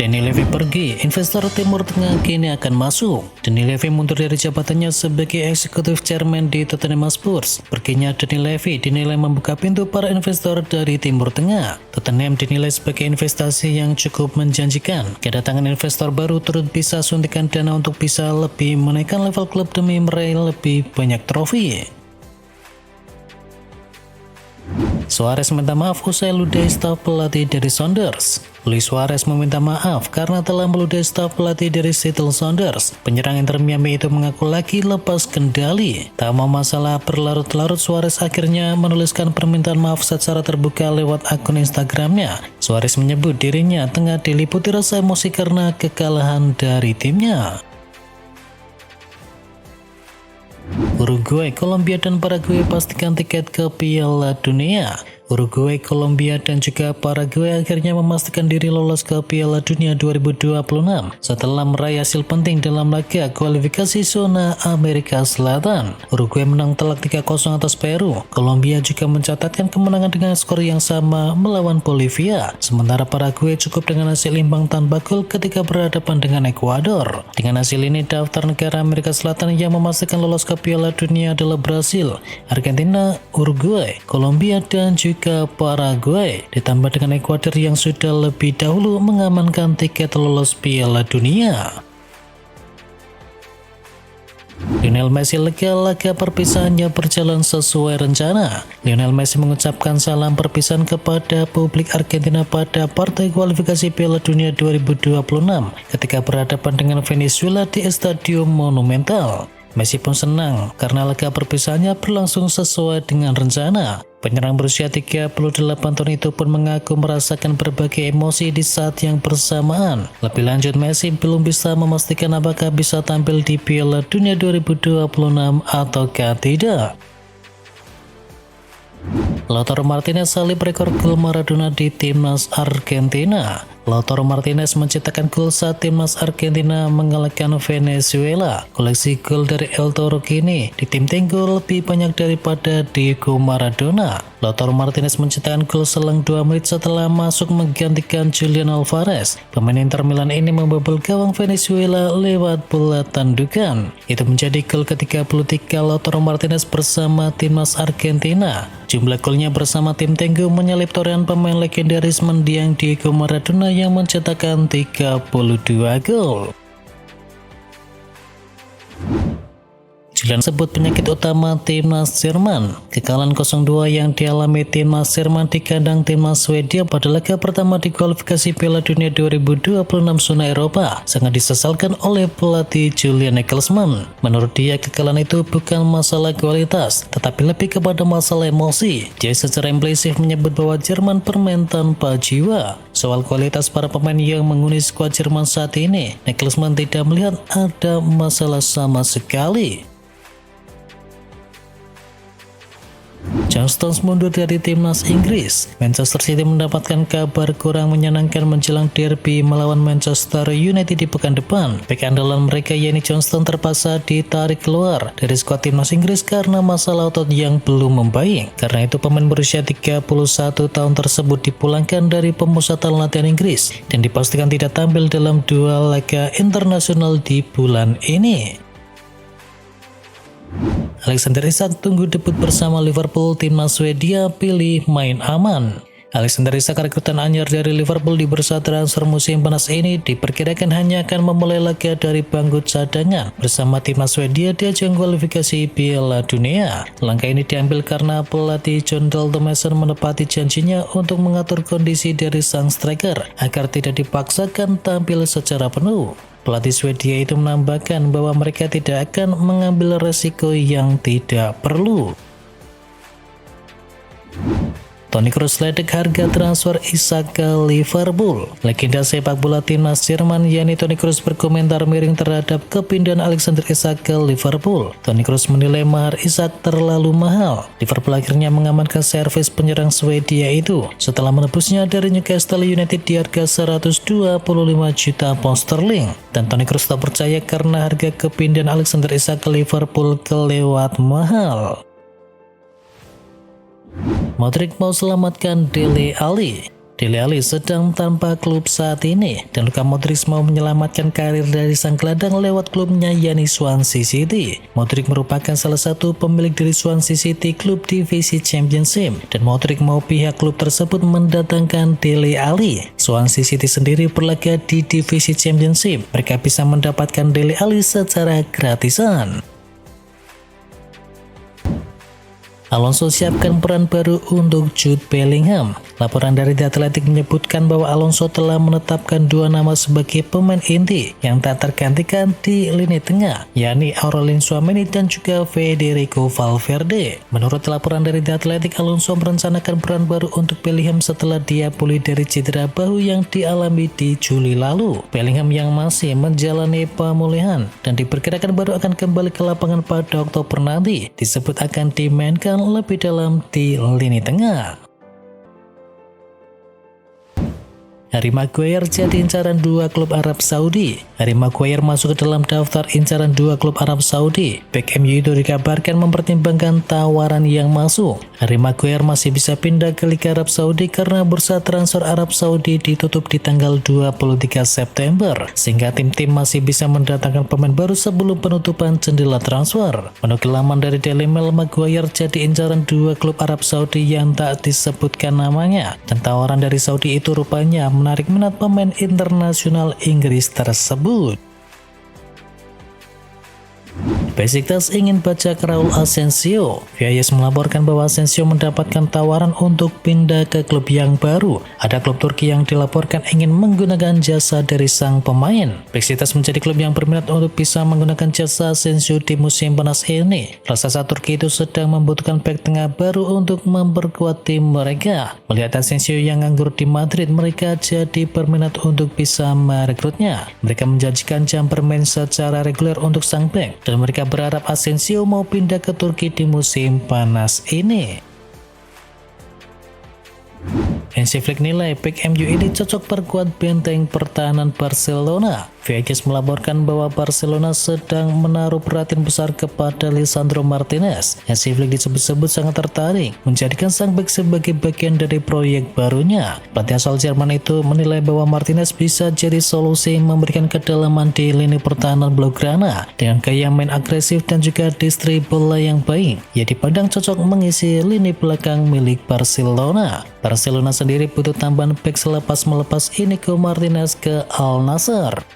Daniel Levy pergi, investor Timur Tengah kini akan masuk. Daniel Levy mundur dari jabatannya sebagai eksekutif chairman di Tottenham Hotspur. Perginya Daniel Levy dinilai membuka pintu para investor dari Timur Tengah. Tottenham dinilai sebagai investasi yang cukup menjanjikan. Kedatangan investor baru turut bisa suntikan dana untuk bisa lebih menaikkan level klub demi meraih lebih banyak trofi. Suarez minta maaf usai ludahi staf pelatih dari Sounders. Luis Suarez meminta maaf karena telah meludahi staf pelatih dari Seattle Sounders. Penyerang Inter Miami itu mengaku lagi lepas kendali. Tak mau masalah berlarut-larut, Suarez akhirnya menuliskan permintaan maaf secara terbuka lewat akun Instagramnya. Suarez menyebut dirinya tengah diliputi rasa emosi karena kekalahan dari timnya. Uruguay, Kolombia, dan Paraguay pastikan tiket ke Piala Dunia. Uruguay, Kolombia, dan juga Paraguay akhirnya memastikan diri lolos ke Piala Dunia 2026 setelah meraih hasil penting dalam laga kualifikasi zona Amerika Selatan. Uruguay menang telak 3-0 atas Peru. Kolombia juga mencatatkan kemenangan dengan skor yang sama melawan Bolivia. Sementara Paraguay cukup dengan hasil imbang tanpa gol ketika berhadapan dengan Ekuador. Dengan hasil ini, daftar negara Amerika Selatan yang memastikan lolos ke Piala Dunia adalah Brasil, Argentina, Uruguay, Kolombia, dan juga Paraguay, ditambah dengan Ekuador yang sudah lebih dahulu mengamankan tiket lolos Piala Dunia. Lionel Messi lega laga perpisahannya berjalan sesuai rencana. Lionel Messi mengucapkan salam perpisahan kepada publik Argentina pada partai kualifikasi Piala Dunia 2026 ketika berhadapan dengan Venezuela di Stadium Monumental. Messi pun senang karena laga perpisahannya berlangsung sesuai dengan rencana. Penyerang berusia 38 tahun itu pun mengaku merasakan berbagai emosi di saat yang bersamaan. Lebih lanjut, Messi belum bisa memastikan apakah bisa tampil di Piala Dunia 2026 ataukah tidak. Lautaro Martinez salib rekor gol Maradona di timnas Argentina. Lautaro Martinez menciptakan gol saat timnas Argentina mengalahkan Venezuela. Koleksi gol dari El Toro kini di tim Tenggo lebih banyak daripada Diego Maradona. Lautaro Martinez menciptakan gol selang 2 menit setelah masuk menggantikan Julian Alvarez. Pemain Inter Milan ini membobol gawang Venezuela lewat bola tandukan. Itu menjadi gol ke-33 Lautaro Martinez bersama timnas Argentina. Jumlah golnya bersama tim Tenggo menyalip torehan pemain legendaris mendiang Diego Maradona yang mencetakkan 32 gol. Julian sebut penyakit utama timnas Jerman. Kekalahan 0-2 yang dialami timnas Jerman di kandang timnas Swedia pada laga pertama di kualifikasi Piala Dunia 2026 zona Eropa sangat disesalkan oleh pelatih Julian Nagelsmann. Menurut dia, kekalahan itu bukan masalah kualitas, tetapi lebih kepada masalah emosi. Dia secara implisit menyebut bahwa Jerman bermain tanpa jiwa. Soal kualitas para pemain yang menghuni skuad Jerman saat ini, Nagelsmann tidak melihat ada masalah sama sekali. John Stones mundur dari timnas Inggris. Manchester City mendapatkan kabar kurang menyenangkan menjelang derby melawan Manchester United di pekan depan. Bek andalan mereka yaitu John Stones terpaksa ditarik keluar dari skuad timnas Inggris karena masalah otot yang belum membaik. Karena itu pemain berusia 31 tahun tersebut dipulangkan dari pemusatan latihan Inggris dan dipastikan tidak tampil dalam 2 laga internasional di bulan ini. Alexander Isak tunggu debut bersama Liverpool. Timnas Swedia pilih main aman. Alexander Isak, rekrutan anyar dari Liverpool di bursa transfer musim panas ini, diperkirakan hanya akan memulai laga dari bangku cadangan bersama timnas Swedia di ajang kualifikasi Piala Dunia. Langkah ini diambil karena pelatih John Dalton Mason menepati janjinya untuk mengatur kondisi dari sang striker agar tidak dipaksakan tampil secara penuh. Pelatih Swedia itu menambahkan bahwa mereka tidak akan mengambil resiko yang tidak perlu. Toni Kroos ledek harga transfer Isak ke Liverpool. Legenda sepak bola timnas Jerman yakni Toni Kroos berkomentar miring terhadap kepindahan Alexander Isak ke Liverpool. Toni Kroos menilai mahar Isak terlalu mahal. Liverpool akhirnya mengamankan servis penyerang Swedia itu setelah menebusnya dari Newcastle United di harga 125 juta pound sterling. Dan Toni Kroos tak percaya karena harga kepindahan Alexander Isak ke Liverpool kelewat mahal. Modric mau selamatkan Dele Alli. Dele Alli sedang tanpa klub saat ini dan Luka Modric mau menyelamatkan karir dari sang gelandang lewat klubnya yakni Swansea City. Modric merupakan salah satu pemilik dari Swansea City, klub divisi Championship, dan Modric mau pihak klub tersebut mendatangkan Dele Alli. Swansea City sendiri berlaga di divisi Championship. Mereka bisa mendapatkan Dele Alli secara gratisan. Alonso siapkan peran baru untuk Jude Bellingham. Laporan dari The Athletic menyebutkan bahwa Alonso telah menetapkan dua nama sebagai pemain inti yang tak tergantikan di lini tengah, yakni Aurelien Tchouameni dan juga Federico Valverde. Menurut laporan dari The Athletic, Alonso merencanakan peran baru untuk Bellingham setelah dia pulih dari cedera bahu yang dialami di Juli lalu. Bellingham yang masih menjalani pemulihan dan diperkirakan baru akan kembali ke lapangan pada Oktober nanti, disebut akan dimainkan lebih dalam di lini tengah. Harry Maguire jadi incaran dua klub Arab Saudi. Harry Maguire masuk ke dalam daftar incaran dua klub Arab Saudi. Bek MU itu dikabarkan mempertimbangkan tawaran yang masuk. Harry Maguire masih bisa pindah ke Liga Arab Saudi karena bursa transfer Arab Saudi ditutup di tanggal 23 September, sehingga tim-tim masih bisa mendatangkan pemain baru sebelum penutupan jendela transfer. Menurut laman dari Daily Mail, Maguire jadi incaran dua klub Arab Saudi yang tak disebutkan namanya, dan tawaran dari Saudi itu rupanya menarik minat pemain internasional Inggris tersebut. Besiktas ingin bajak Raul Asensio. Viayes melaporkan bahwa Asensio mendapatkan tawaran untuk pindah ke klub yang baru. Ada klub Turki yang dilaporkan ingin menggunakan jasa dari sang pemain. Besiktas menjadi klub yang berminat untuk bisa menggunakan jasa Asensio di musim panas ini. Raksasa Turki itu sedang membutuhkan bek tengah baru untuk memperkuat tim mereka. Melihat Asensio yang nganggur di Madrid, mereka jadi berminat untuk bisa merekrutnya. Mereka menjanjikan jam bermain secara reguler untuk sang bek, dan mereka berharap Asensio mau pindah ke Turki di musim panas ini. Hansi Flick nilai bek MU ini cocok perkuat benteng pertahanan Barcelona. Viayes melaporkan bahwa Barcelona sedang menaruh perhatian besar kepada Lisandro Martinez. Hansi Flick disebut-sebut sangat tertarik menjadikan sang bek sebagai bagian dari proyek barunya. Pelatih asal Jerman itu menilai bahwa Martinez bisa jadi solusi memberikan kedalaman di lini pertahanan Blaugrana dengan gaya main agresif dan juga distribusi yang baik. Ia dipandang cocok mengisi lini belakang milik Barcelona. Barcelona sendiri butuh tambahan bek selepas melepas Inigo Martinez ke Al Nassr.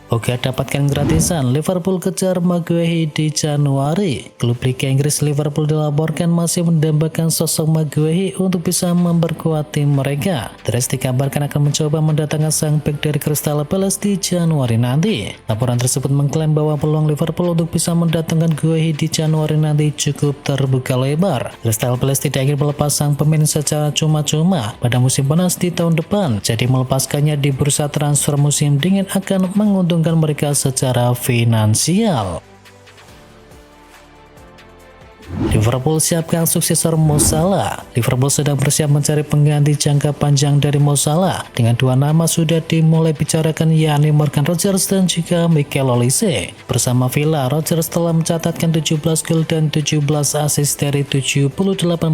Oke, dapatkan gratisan. Liverpool kejar Maguire di Januari. Klub Liga Inggris Liverpool dilaporkan masih mendambakan sosok Maguire untuk bisa memperkuat tim mereka. Terus dikabarkan akan mencoba mendatangkan sang bek dari Crystal Palace di Januari nanti. Laporan tersebut mengklaim bahwa peluang Liverpool untuk bisa mendatangkan Maguire di Januari nanti cukup terbuka lebar. Crystal Palace tidak ingin melepas sang pemain secara cuma-cuma pada musim panas di tahun depan. Jadi melepaskannya di bursa transfer musim dingin akan menguntungkan mereka secara finansial. Liverpool siapkan suksesor Mo Salah. Liverpool sedang bersiap mencari pengganti jangka panjang dari Mo Salah. Dengan dua nama sudah dimulai bicarakan, yakni Morgan Rogers dan juga Mikel Olise. Bersama Villa, Rogers telah mencatatkan 17 gol dan 17 assist dari 78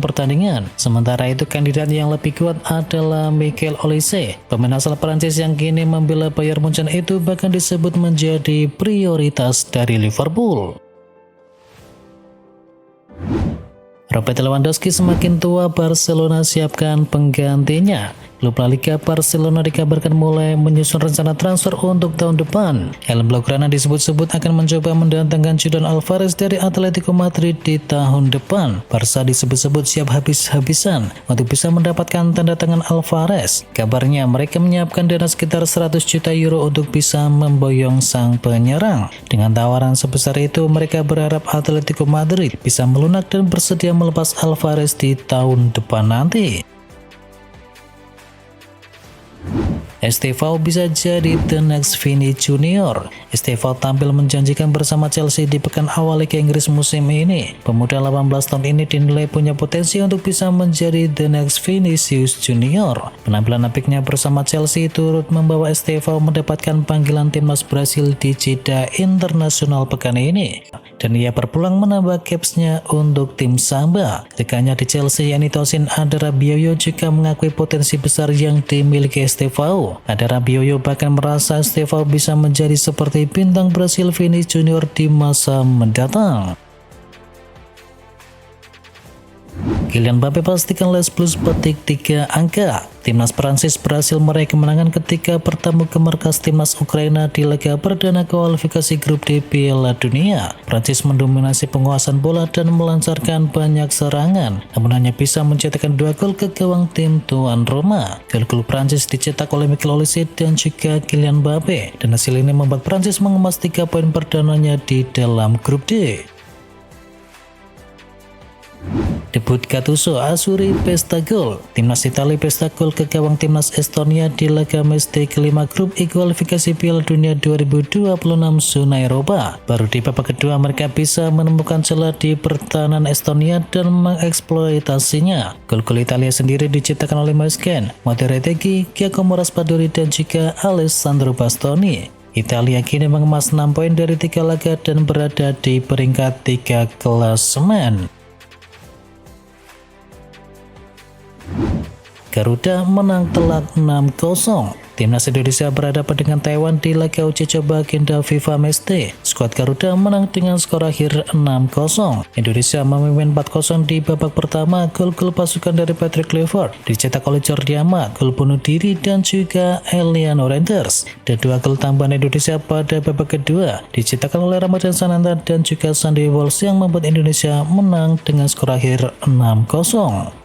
pertandingan. Sementara itu kandidat yang lebih kuat adalah Mikel Olise. Pemain asal Prancis yang kini membela Bayern Munchen itu bahkan disebut menjadi prioritas dari Liverpool. Robert Lewandowski semakin tua, Barcelona siapkan penggantinya. Klub La Liga Barcelona dikabarkan mulai menyusun rencana transfer untuk tahun depan. El Blaugrana disebut-sebut akan mencoba mendatangkan Julian Alvarez dari Atletico Madrid di tahun depan. Barca disebut-sebut siap habis-habisan untuk bisa mendapatkan tanda tangan Alvarez. Kabarnya mereka menyiapkan dana sekitar 100 juta euro untuk bisa memboyong sang penyerang. Dengan tawaran sebesar itu, mereka berharap Atletico Madrid bisa melunak dan bersedia melepas Alvarez di tahun depan nanti. Estevao bisa jadi the next Vini Junior. Estevao tampil menjanjikan bersama Chelsea di pekan awal Liga Inggris musim ini. Pemuda 18 tahun ini dinilai punya potensi untuk bisa menjadi the next Vinicius Junior. Penampilan apiknya bersama Chelsea turut membawa Estevao mendapatkan panggilan timnas Brasil di jeda internasional pekan ini. dan ia berpeluang menambah capsnya untuk tim Samba. Rekannya di Chelsea yakni Tosin Adarabioyo juga mengakui potensi besar yang dimiliki Estevao. Adarabioyo bahkan merasa Estevao bisa menjadi seperti bintang Brasil Vini Junior di masa mendatang. Kylian Mbappe pastikan Les Blues petik 3 angka. Timnas Prancis berhasil meraih kemenangan ketika bertemu ke markas timnas Ukraina di laga perdana kualifikasi grup D Piala Dunia. Prancis mendominasi penguasaan bola dan melancarkan banyak serangan, namun hanya bisa mencetakkan 2 gol ke gawang tim tuan Roma. Gol Prancis dicetak oleh Michael Olise dan juga Kylian Mbappe, dan hasil ini membuat Prancis mengemas 3 poin perdananya di dalam grup D. Debut Gattuso, Azzurri pesta gol. Timnas Italia pesta gol ke gawang timnas Estonia di laga match day kelima grup E kualifikasi Piala Dunia 2026 zona Eropa. Baru di babak kedua mereka bisa menemukan celah di pertahanan Estonia dan mengeksploitasinya. Gol Italia sendiri dicetakkan oleh Maesken, Matteo Retegui, Giacomo Raspadori dan juga Alessandro Bastoni. Italia kini mengemas 6 poin dari 3 laga dan berada di peringkat 3 klasemen. Garuda menang telak 6-0. Timnas Indonesia berhadapan dengan Taiwan di laga uji coba agenda FIFA Matchday. Skuad Garuda menang dengan skor akhir 6-0. Indonesia memimpin 4-0 di babak pertama. Gol pasukan dari Patrick Kluivert dicetak oleh Jordi Amat, gol bunuh diri dan juga Eliano Reinders. Dan 2 gol tambahan Indonesia pada babak kedua dicetakkan oleh Ramadan Sananta dan juga Sandy Walsh yang membuat Indonesia menang dengan skor akhir 6-0.